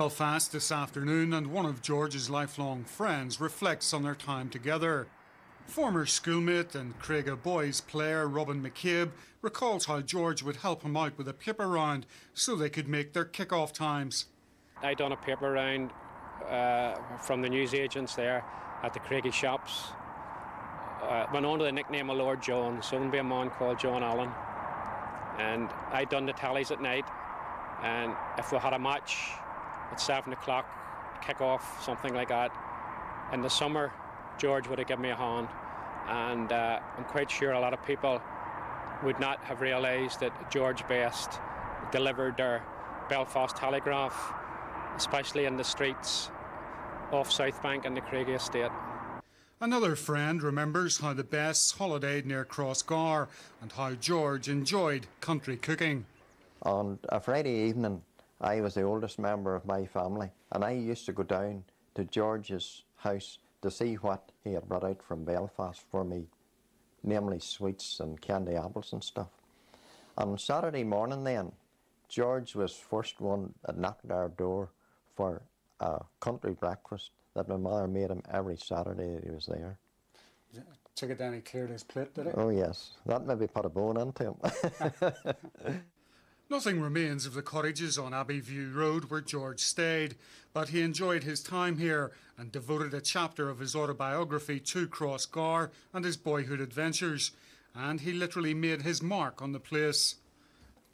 Belfast this afternoon, and one of George's lifelong friends reflects on their time together. Former schoolmate and Craigie Boys player Robin McCabe recalls how George would help him out with a paper round so they could make their kick-off times. I done a paper round from the newsagents there at the Craigie shops. Went on to the nickname of Lord John, so there'd be a man called John Allen. And I done the tallies at night, and if we had a match at 7 o'clock, kick off, something like that, in the summer, George would have given me a hand. And I'm quite sure a lot of people would not have realised that George Best delivered their Belfast Telegraph, especially in the streets off South Bank and the Craigie Estate. Another friend remembers how the Bests holidayed near Crossgar and how George enjoyed country cooking. On a Friday evening, I was the oldest member of my family, and I used to go down to George's house to see what he had brought out from Belfast for me, namely sweets and candy apples and stuff. On Saturday morning then, George was first one that knocked at our door for a country breakfast that my mother made him every Saturday that he was there. Took it down and cleared his plate, did it? Oh yes, that maybe put a bone into him. Nothing remains of the cottages on Abbey View Road where George stayed, but he enjoyed his time here and devoted a chapter of his autobiography to Crossgar and his boyhood adventures, and he literally made his mark on the place.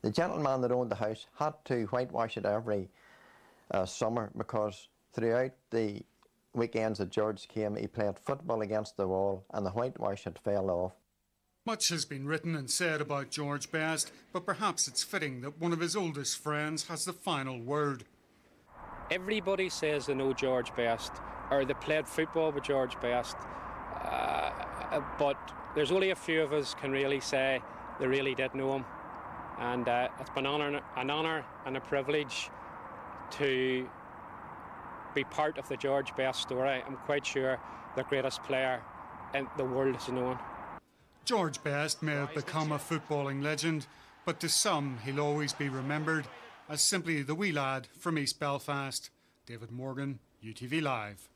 The gentleman that owned the house had to whitewash it every summer because throughout the weekends that George came, he played football against the wall and the whitewash had fell off. Much has been written and said about George Best, but perhaps it's fitting that one of his oldest friends has the final word. Everybody says they know George Best, or they played football with George Best, but there's only a few of us can really say they really did know him. And it's been an honour and a privilege to be part of the George Best story. I'm quite sure the greatest player in the world is known. George Best may have become a footballing legend, but to some he'll always be remembered as simply the wee lad from East Belfast. David Morgan, UTV Live.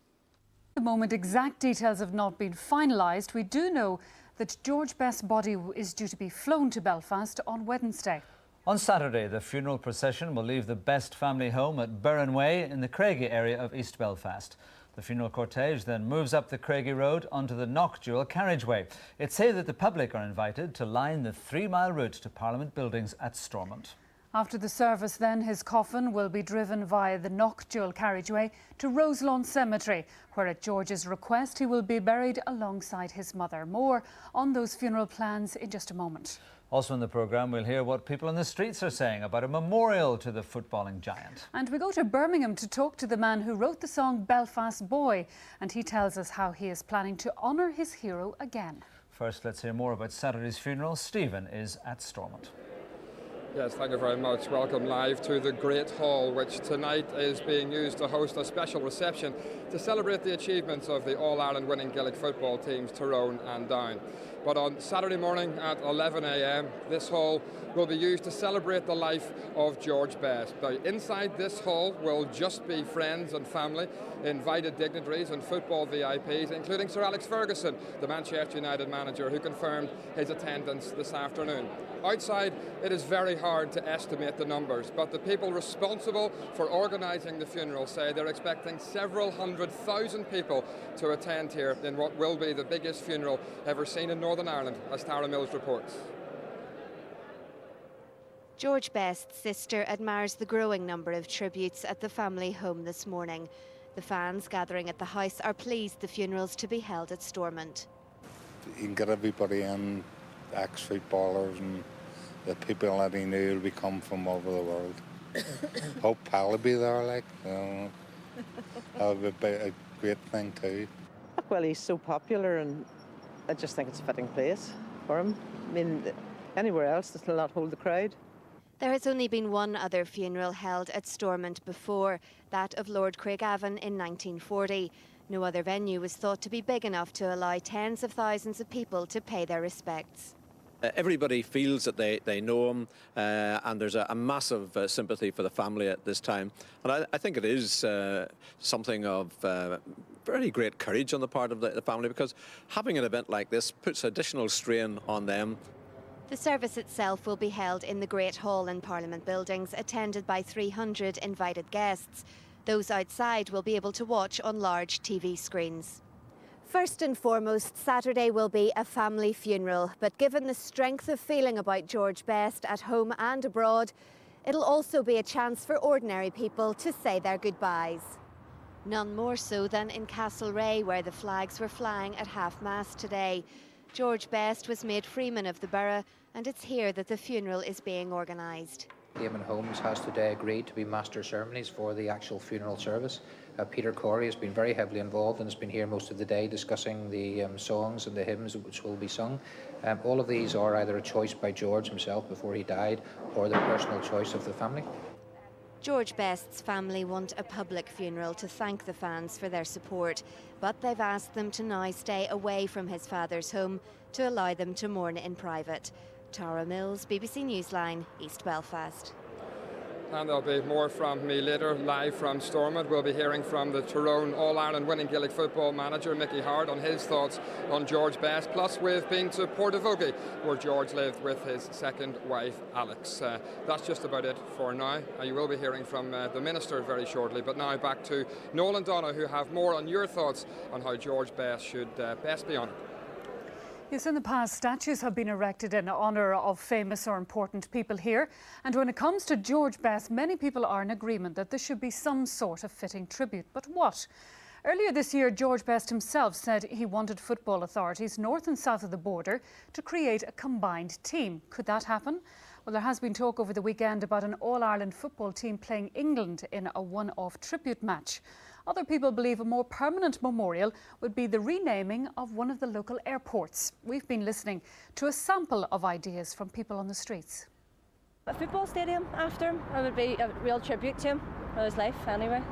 At the moment, exact details have not been finalised. We do know that George Best's body is due to be flown to Belfast on Wednesday. On Saturday, the funeral procession will leave the Best family home at Burren Way in the Craigie area of East Belfast. The funeral cortege then moves up the Craigie Road onto the Knockdual carriageway. It's said that the public are invited to line the 3-mile route to Parliament buildings at Stormont. After the service then, his coffin will be driven via the Knockdual carriageway to Roselawn Cemetery, where at George's request he will be buried alongside his mother. More on those funeral plans in just a moment. Also in the programme, we'll hear what people on the streets are saying about a memorial to the footballing giant. And we go to Birmingham to talk to the man who wrote the song Belfast Boy, and he tells us how he is planning to honour his hero again. First, let's hear more about Saturday's funeral. Stephen is at Stormont. Yes, thank you very much. Welcome live to the Great Hall, which tonight is being used to host a special reception to celebrate the achievements of the All-Ireland winning Gaelic football teams Tyrone and Down. But on Saturday morning at 11 a.m, this hall will be used to celebrate the life of George Best. Now, inside this hall will just be friends and family, invited dignitaries and football VIPs, including Sir Alex Ferguson, the Manchester United manager, who confirmed his attendance this afternoon. Outside, it is very hard to estimate the numbers, but the people responsible for organising the funeral say they're expecting several 100,000 people to attend here in what will be the biggest funeral ever seen in Northern Ireland, as Tara Mills reports. George Best's sister admires the growing number of tributes at the family home this morning. The fans gathering at the house are pleased the funeral's to be held at Stormont. You can get everybody in, ex-footballers and the people that he knew will be come from over the world. Hope Pal will be there, like, you know. That would be a great thing too. Well, he's so popular and I just think it's a fitting place for him. I mean, anywhere else does not hold the crowd. There has only been one other funeral held at Stormont before, that of Lord Craigavon in 1940. No other venue was thought to be big enough to allow tens of thousands of people to pay their respects. Everybody feels that they know him, and there's a massive sympathy for the family at this time. And I think it is something of very great courage on the part of the family, because having an event like this puts additional strain on them. The service itself will be held in the Great Hall in Parliament Buildings, attended by 300 invited guests. Those outside will be able to watch on large TV screens. First and foremost, Saturday will be a family funeral, but given the strength of feeling about George Best at home and abroad, it'll also be a chance for ordinary people to say their goodbyes. None more so than in Castlereagh, where the flags were flying at half-mast today. George Best was made Freeman of the borough, and it's here that the funeral is being organised. Eamon Holmes has today agreed to be master ceremonies for the actual funeral service. Peter Corey has been very heavily involved and has been here most of the day discussing the songs and the hymns which will be sung. All of these are either a choice by George himself before he died, or the personal choice of the family. George Best's family want a public funeral to thank the fans for their support, but they've asked them to now stay away from his father's home to allow them to mourn in private. Tara Mills, BBC Newsline, East Belfast. And there'll be more from me later, live from Stormont. We'll be hearing from the Tyrone All-Ireland winning Gaelic football manager, Mickey Howard, on his thoughts on George Best. Plus, we've been to Portavogie, where George lived with his second wife, Alex. That's just about it for now. You will be hearing from the Minister very shortly. But now back to Noel and Donna, who have more on your thoughts on how George Best should best be honoured. Yes, in the past, statues have been erected in honour of famous or important people here. And when it comes to George Best, many people are in agreement that there should be some sort of fitting tribute. But what? Earlier this year, George Best himself said he wanted football authorities north and south of the border to create a combined team. Could that happen? Well, there has been talk over the weekend about an All-Ireland football team playing England in a one-off tribute match. Other people believe a more permanent memorial would be the renaming of one of the local airports. We've been listening to a sample of ideas from people on the streets. A football stadium after him, it would be a real tribute to him, for his life anyway.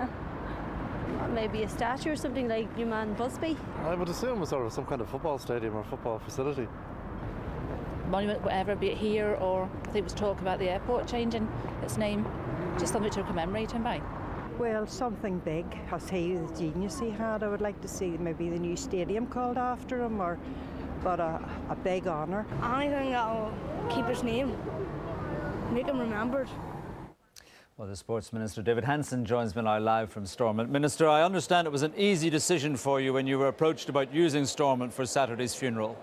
Maybe a statue or something like your man Busby. I would assume sort of some kind of football stadium or football facility. Monument, whatever, be it here or I think it was talk about the airport changing its name, just something to commemorate him by. Well, something big, as he, the genius he had. I would like to see maybe the new stadium called after him, but a big honour. Anything that will keep his name, make him remembered. Well, the Sports Minister David Hanson joins me now live from Stormont. Minister, I understand it was an easy decision for you when you were approached about using Stormont for Saturday's funeral.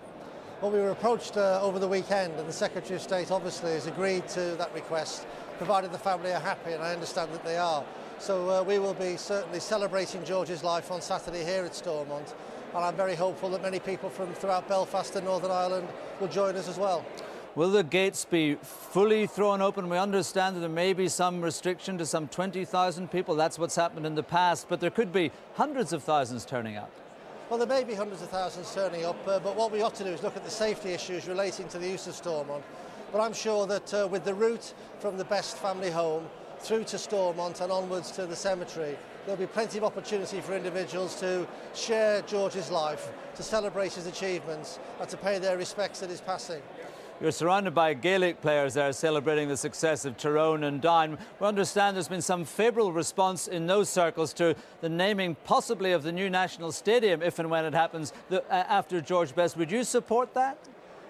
Well, we were approached over the weekend, and the Secretary of State obviously has agreed to that request, provided the family are happy, and I understand that they are. So we will be certainly celebrating George's life on Saturday here at Stormont, and I'm very hopeful that many people from throughout Belfast and Northern Ireland will join us as well. Will the gates be fully thrown open? We understand that there may be some restriction to some 20,000 people. That's what's happened in the past, but there could be hundreds of thousands turning up. Well, there may be hundreds of thousands turning up, but what we ought to do is look at the safety issues relating to the use of Stormont. But I'm sure that with the route from the Best family home through to Stormont and onwards to the cemetery, there'll be plenty of opportunity for individuals to share George's life, to celebrate his achievements and to pay their respects at his passing. You're surrounded by Gaelic players there celebrating the success of Tyrone and Down. We understand there's been some favourable response in those circles to the naming possibly of the new national stadium if and when it happens after George Best. Would you support that?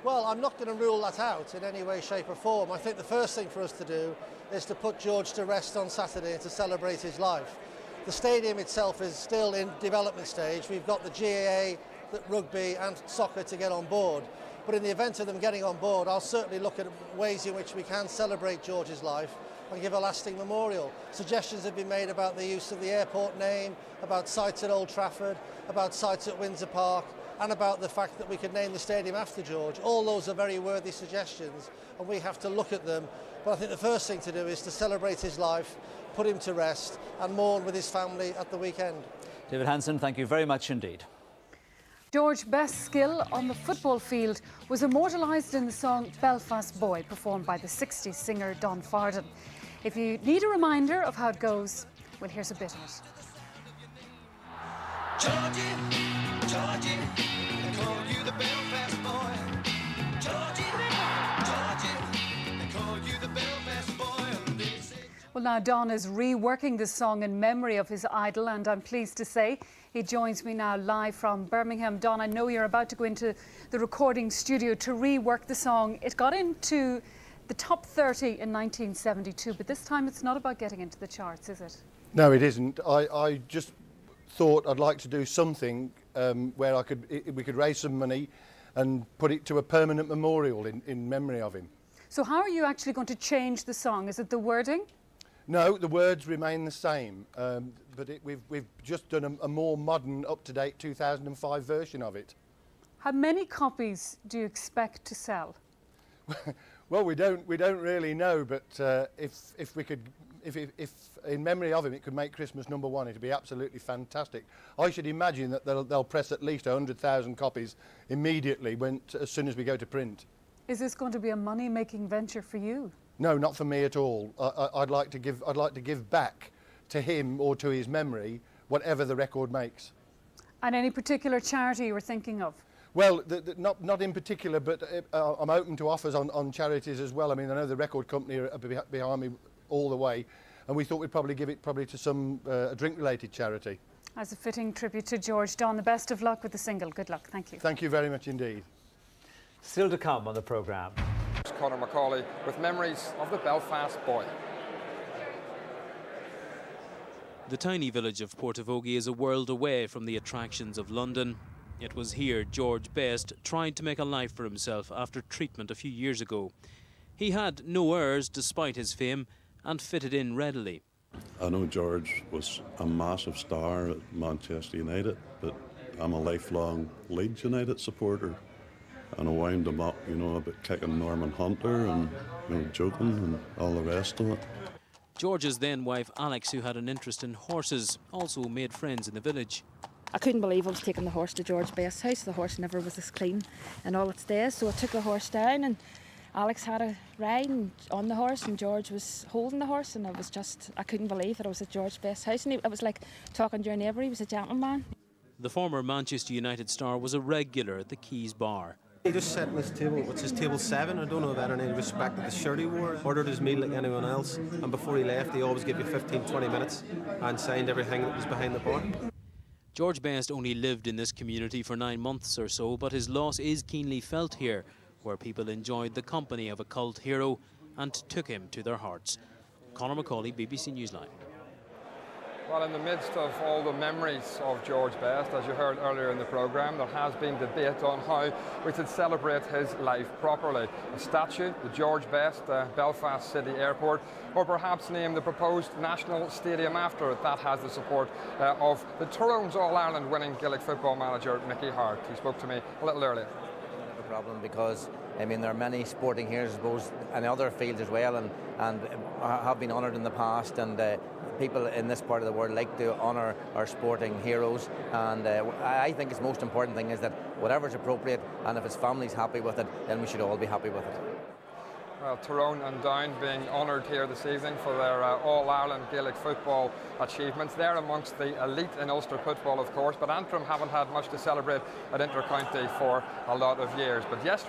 Well, I'm not going to rule that out in any way, shape or form. I think the first thing for us to do is to put George to rest on Saturday and to celebrate his life. The stadium itself is still in development stage. We've got the GAA, the rugby and soccer to get on board. But in the event of them getting on board, I'll certainly look at ways in which we can celebrate George's life and give a lasting memorial. Suggestions have been made about the use of the airport name, about sites at Old Trafford, about sites at Windsor Park, and about the fact that we could name the stadium after George. All those are very worthy suggestions, and we have to look at them. But I think the first thing to do is to celebrate his life, put him to rest, and mourn with his family at the weekend. David Hanson, thank you very much indeed. George Best's skill on the football field was immortalised in the song Belfast Boy, performed by the 60s singer Don Farden. If you need a reminder of how it goes, well, here's a bit of it. Georgie, Georgie, they call you the Belfast Boy. Georgie. Well, now Don is reworking the song in memory of his idol, and I'm pleased to say he joins me now live from Birmingham. Don, I know you're about to go into the recording studio to rework the song. It got into the top 30 in 1972, but this time it's not about getting into the charts, is it? No, it isn't. I just thought I'd like to do something where we could raise some money and put it to a permanent memorial in memory of him. So how are you actually going to change the song? Is it the wording? No, the words remain the same, but we've just done a more modern, up-to-date 2005 version of it. How many copies do you expect to sell? Well, we don't really know, but if in memory of him it could make Christmas #1, it'd be absolutely fantastic. I should imagine that they'll press at least 100,000 copies immediately as soon as we go to print. Is this going to be a money-making venture for you? No, not for me at all. I'd like to give back to him or to his memory whatever the record makes. And any particular charity you were thinking of? Well, not in particular, but I'm open to offers on charities as well. I mean, I know the record company are behind me all the way, and we thought we'd probably give it to some drink-related charity. As a fitting tribute to George. Don, the best of luck with the single. Good luck. Thank you. Thank you very much indeed. Still to come on the programme. Conor Macaulay with memories of the Belfast boy. The tiny village of Portavogie is a world away from the attractions of London. It was here George Best tried to make a life for himself after treatment a few years ago. He had no heirs despite his fame and fitted in readily. I know George was a massive star at Manchester United, but I'm a lifelong Leeds United supporter. And I wound him up, about kicking Norman Hunter and joking and all the rest of it. George's then wife Alex, who had an interest in horses, also made friends in the village. I couldn't believe I was taking the horse to George Best's house. The horse never was this clean in all its days, so I took the horse down and Alex had a ride on the horse and George was holding the horse, and I couldn't believe that I was at George Best's house, and it was like talking to your neighbour. He was a gentleman. The former Manchester United star was a regular at the Keys bar. He just sat on his table, which is table 7. I don't know if I had any respect to the shirt he wore. Ordered his meal like anyone else, and before he left, he always gave you 15-20 minutes and signed everything that was behind the bar. George Best only lived in this community for 9 months or so, but his loss is keenly felt here, where people enjoyed the company of a cult hero and took him to their hearts. Conor Macaulay, BBC Newsline. Well, in the midst of all the memories of George Best, as you heard earlier in the programme, there has been debate on how we should celebrate his life properly. A statue, the George Best Belfast City Airport, or perhaps name the proposed national stadium after it. That has the support of the Tyrone's All-Ireland winning Gaelic football manager, Mickey Harte. He spoke to me a little earlier. No problem, because there are many sporting heroes, I suppose, in other fields as well, and have been honoured in the past, and people in this part of the world like to honour our sporting heroes, and I think the most important thing is that whatever's appropriate, and if his family's happy with it, then we should all be happy with it. Well, Tyrone and Down being honoured here this evening for their All-Ireland Gaelic football achievements. They're amongst the elite in Ulster football, of course, but Antrim haven't had much to celebrate at Inter-County for a lot of years. But yesterday